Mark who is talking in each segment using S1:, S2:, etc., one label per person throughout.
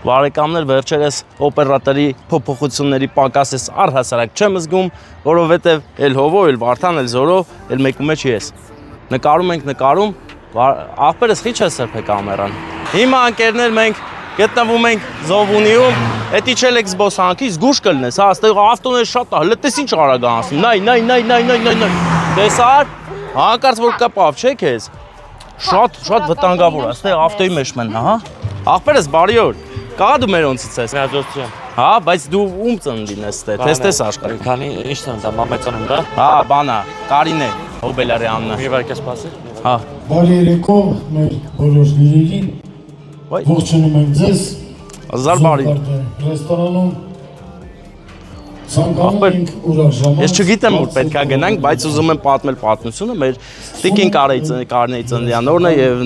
S1: Բարեկամներ վերջերս օպերատորի փոփոխությունների պակասես առհասարակ չեմ զգում, որովհետև էլ Հովո, էլ Վարդան, էլ Զորո, էլ մեկու մեջ ես։ Նկարում ենք, աղբերս խի չես սրբե կամերան։ Հիմա անկերներ մենք գտնվում ենք Զովունիում, էդի չել եք զբոսանքի, զգուշ կլնես, հա, այստեղ ավտոները շատ է, հլը տես ինչ արագ անցնում, նայ, տեսար, հանկարծ որ կպավ չէ քեզ, շատ վտանգավոր է, այստեղ ավտոյի մեջ մնա, հա, աղբերս բարի օր, կաղա դու մերոնցից ես, հա, բայց դու ում ծննդին ես տես աշխարհի,
S2: քանի ինչ ծննդա, մամա ծնում դա,
S1: հա, բանա, Կարին է, Հոբելարյանն
S2: մի վարկես սպասի,
S1: հա,
S3: բարի երեկո մեր բոլոր լիրերին, ողջունում եմ ձեզ,
S1: Ազար բարի,
S3: ռեստորանում ցանկանում ենք ուրախ ժամանակ։
S1: Ես չգիտեմ որ պետք է գնանք, բայց ուզում եմ պատմել պատմությունը մեր Տիկին Կարինեի ծննդյանորն է եւ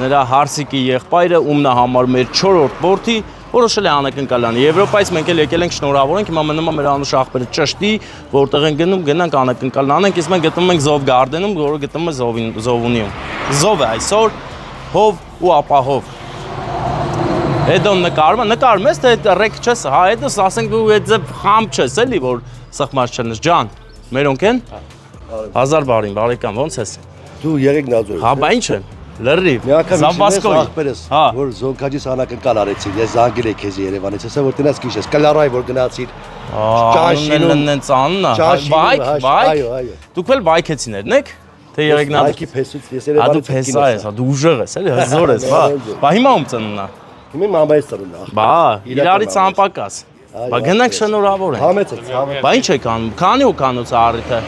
S1: նրա հարսիկի եղբայրը, ումն է համար մեր 4-րդ որդի, որոշել է անակնկալանի։ Եվրոպայից մենք էլ եկել ենք շնորհավորենք, հիմա մնում է մեր անուշ աղբերը ճշտի, որտեղ են գնում, գնանք անակնկալն անենք, իսկ մենք գտնվում ենք Զով Գարդենում, որը գտնվում է Զովունիում։ Զով է այսօր, հով ու ապահով։ Հետո նկարում ես, թե ռեկ չես, հա, հետո ասենք դու այդ ձև խամբ չես, էլի, որ սխմած չնես, ջան, մերոնք են, հազար բարին, բարեկամ, ոնց ես։
S4: Դու եղեք նազոր։
S1: Հա, բա ինչ են, լրիվ,
S4: աղբերս, որ Զոնքաջիս անակնկալ արեցին, ես զանգել եի քեզ Երևանից, ասա որ տնած քիշես, կլարայ որ գնացիր։
S1: Ճաշինն աննա, բայք, դուք էլ բայքեցիներն եք, թե եղեք նա։
S4: Բայքի փեսուց ես Երևանից
S1: փեսա ես, դու ուժեղ ես, էլի, հզոր ես, բա հիմա ում ծննա։
S4: Հիմա մամայից ծնունդ է։
S1: Բա, իրարից անպակաս։ Բա գնանք շնորհավոր ենք։
S4: Համեցեք։
S1: Բա ինչ եք անում, քանի օկանոց է առիթը։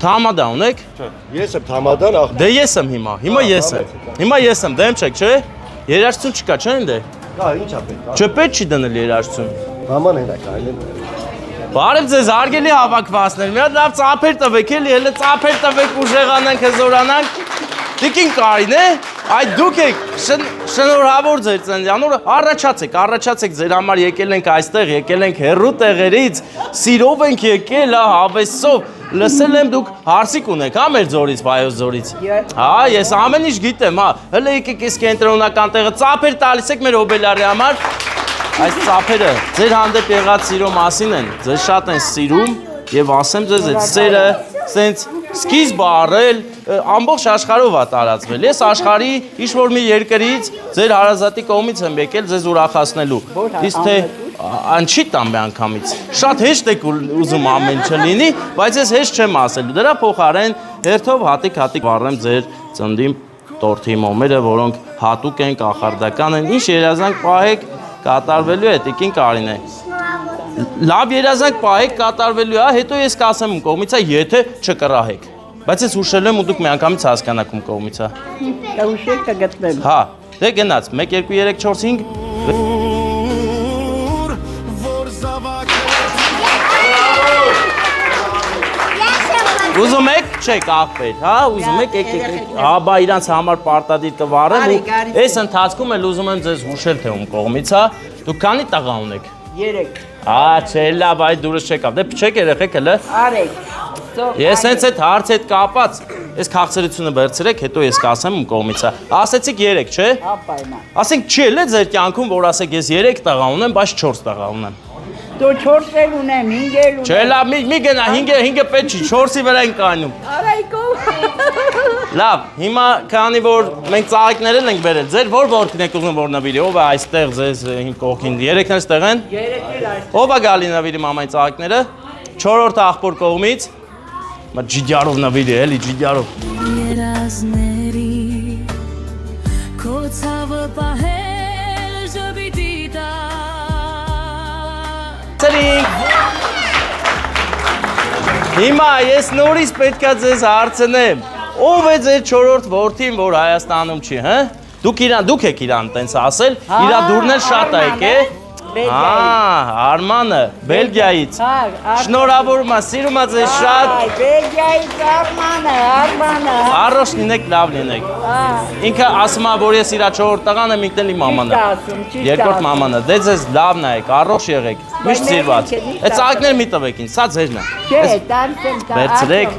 S1: Թամադան ունեք։
S4: Ես եմ Թամադան աղ։
S1: Դե ես եմ հիմա ես եմ, դեմ չեք, չէ։ Երաժշտություն չկա, չէ՞ ընդ։
S4: Կա, ի՞նչ է պետք։
S1: Չէ, պետք չի դնել երաժշտություն։
S4: Մաման հենա կայլեն։
S1: Բարև ձեզ, հարգելի հավաքվածներ, մի հատ լավ ծափեր տվեք, էլի, հələ ծափեր տվեք, ուժեղանանք, հզորանանք։ Տիկին Կարին է, այդ դուք եք շնորհավոր ձեր ծննդյանորը, առաջացեք ձեր համար եկել ենք այստեղ, եկել ենք հեռու տեղերից, սիրով ենք եկել, հավեսով, լսել եմ դուք հարսիկ ունեք, հա մեր ձորից, Վայոց ձորից։ Հա, ես ամեն ինչ գիտեմ, հա, հələ եկեք իսկ կենտրոնական տեղը, ծափեր տալիս եք մեր Հոբելարի համար, այս ծափերը ձեր հանդեպ եղած սիրո մասին են, ձեզ շատ են սիրում եւ ասեմ ձեզ այդ սերը սենց սկիզբը առել ամբողջ աշխարհով է տարածվել։ Ես աշխարհի ինչ-որ մի երկրից ձեր հարազատի կողմից եմ եկել ձեզ ուրախացնելու։ Իսկ թե անչի տամ անգամից։ Շատ հեշտ եք ուզում ամեն ինչ լինի, բայց ես հեշտ չեմ ասելու։ Դրա փոխարեն հերթով հատիկ վառեմ ձեր ծննդի տորթի մոմերը, որոնք հատուկ են, կախարդական են։ Ինչ երազանք պահեք կատարվելու է, Տիկին Կարինե։ Լավ երազանք պահեք կատարվելու է, հետո ես կասեմ ում կողմից է, եթե չկռահեք։ Բայց ես հուշել եմ ու դուք միանգամից հասկանաք ում կողմից է։
S5: Կհուշեք կգտնեմ։
S1: Հա, դե գնաց, 1, 2, 3, 4, 5։ Ուզում եք, չեք աղբեր, հա, ուզում եք, հա, բա իրանց համար պարտադիր կվառեմ ու այս ընթացքում էլ ուզում եմ ձեզ հուշել, թե ում կողմից է, դուք քանի տղա ունեք։
S5: 3։
S1: Չէ, լավ, այդ դուրս չեկավ, դե փչեք երեխեք հələ։
S5: Արեք։
S1: Ես հենց այդ հարց հետ կապած, այս քաղցրությունը վերցրեք, հետո ես կասեմ ում կողմից է։ Ասեցիք 3, չէ։
S5: Հա, պայման։
S1: Ասենք չի էլ է ձեր կյանքում, որ ասեք ես 3 տղա ունեմ, բայց 4 տղա ունեմ։
S5: Դու 4 էլ ունեմ, 5 էլ ունեմ։
S1: Չէ, լավ, մի գնա, 5-ը պետք չի, 4-ի վրա են կայնում։
S5: Արայկո։
S1: Լավ, հիմա քանի որ մենք ծաղիկներ ենք բերել, ձեր ո՞ր որդին եք ուզում որ նվիրի, ով է այստեղ ձեզ կողքին, 3-ն այստեղ են։
S5: 3 էլ այստեղ։
S1: Ով է գալի նվիրի մամայի ծաղիկները։ 4-րդ աղբոր կողմից։ Մա ջիջարով նվիրի, էլի ջիջարով։
S6: Երազների քո ցավը պահել ժպիտի տա
S1: Հիմա ես նորից պետքա ձեզ հարցնեմ, ով է ձեր 4-րդ որդին, որ Հայաստանում չի, հա? Դուք եք իրան տենց ասել, իրա դուրներ շատ է եկել։ Արմանը, Բելգիայից։ Շնորհավորում եմ, սիրում եմ ձեզ շատ։
S5: Բելգիայից Արմանը։
S1: Առողջ լինեք, լավ լինեք։ Ինքը ասում է, որ ես իրա 4-րդ տղան եմ, ինքն էլ իմ մաման է։ Երկրորդ մաման է։ Դե ձեզ լավ նայեք, առողջ եղեք։ Միշտ սիրված։ Այդ ծաղիկները մի տվեք ինձ, սա ձերն է։
S5: Չէ, տանցեմ տա։
S1: Վերցրեք,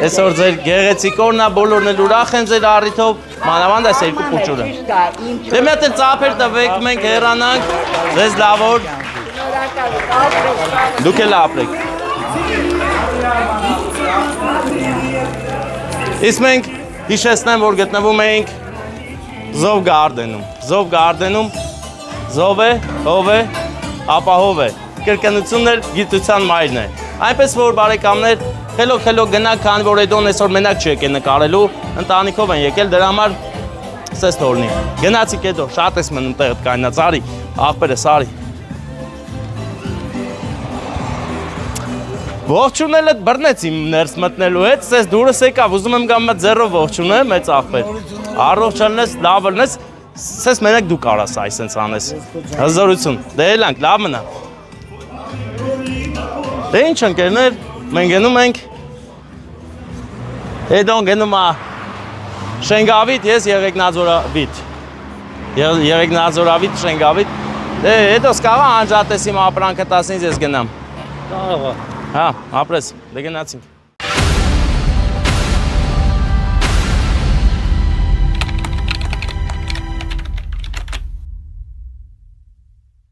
S1: այսօր ձեր գեղեցիկ օրն է, բոլորն էլ ուրախ են ձեր առիթով, մանավանդ այս երկու փուչուրը։ Դե մի հատ ծափեր տվեք, մենք հեռանանք, ձեզ լավ օր։ Դուք էլ ապրեք։ Իսկ մենք հիշեցնեմ, որ գտնվում էինք Զով գարդենում, զով է, հով է, ապահով է, կրկնությունն էլ գիտության մայրն է։ Այնպես որ բարեկամներ, խելոք գնաք, քանի որ Էդոն այսօր մենակ չի եկել նկարելու, ընտանիքով են եկել, դրա համար սես թորնի։ Գնացիք Էդո, շատ ես մնում տեղդ կայնած, արի, աղբերս արի։ Ողջունել էդ բռնեց իմ ներս մտնելու հետ, սես դուրս եկավ, ուզում եմ գամ մտ ձեռով ողջունեմ, մեծ աղբեր։ Առողջանես, լավ ըլնես, սես մենակ դու կարաս այսենց անես։ Հզորություն, դե էլանք, լավ մնա։ Դե ինչ ընկերներ, մենք գնում ենք, Էդոն գնում է Շենգավիթ, ես Եղեգնաձորավիթ, Շենգավիթ։ Դե Էդոս կավա անջատես իմ ապրանքը տաս ինձ ես գնամ։
S2: Կարող է։
S1: Հա, ապրես, դե գնացինք։